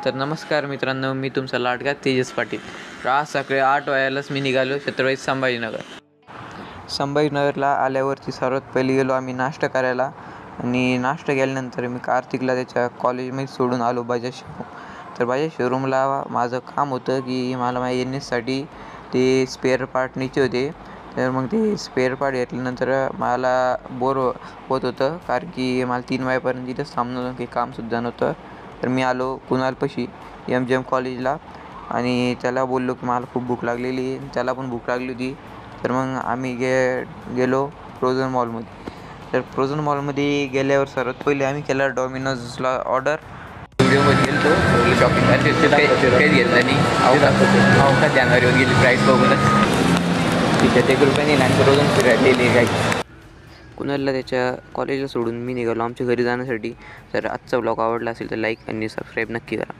तर नमस्कार मित्रांनो, मी तुमचा लाडका तेजस पाटील. आज सकाळी 8 वाजायलाच मी निघालो छत्रपती संभाजीनगर. संभाजीनगरला आल्यावरती सर्वात पहिले गेलो आम्ही नाश्ता करायला आणि नाश्ता केल्यानंतर मी कार्तिकला त्याच्या कॉलेजमध्ये सोडून आलो बजाज शोरूम. तर बजाज शोरूमला माझं काम होतं की मला माझ्या एन एससाठी ते स्पेअर पार्ट न्यायचे होते. तर मग ते स्पेअर पार्ट घेतल्यानंतर मला बोर होत होतं, कारण की मला 3 वाजेपर्यंत तिथंच थांबणं काही कामसुद्धा नव्हतं. तर मी आलो कुणालपाशी MGM कॉलेजला आणि त्याला बोललो की मला खूप भूक लागलेली आहे, त्याला पण भूक लागली होती. तर मग आम्ही गेलो फ्रोझन मॉलमध्ये. तर फ्रोझन मॉलमध्ये गेल्यावर सर्वात पहिले आम्ही केला डॉमिनोजला ऑर्डर. व्हिडिओमध्ये गेलो तो शॉपिंग काही घेतलं नाही. अवकाश जानेवारीवर गेली प्राईस बघूनच तिच्या 1 रुपयाने आणि फ्रोझन फिरायला काही. कुणाला त्याच्या कॉलेजला सोडून मी निघालो आमच्या घरी जाण्यासाठी. तर आजचा ब्लॉग आवडला असेल तर लाईक आणि सबस्क्राईब नक्की करा.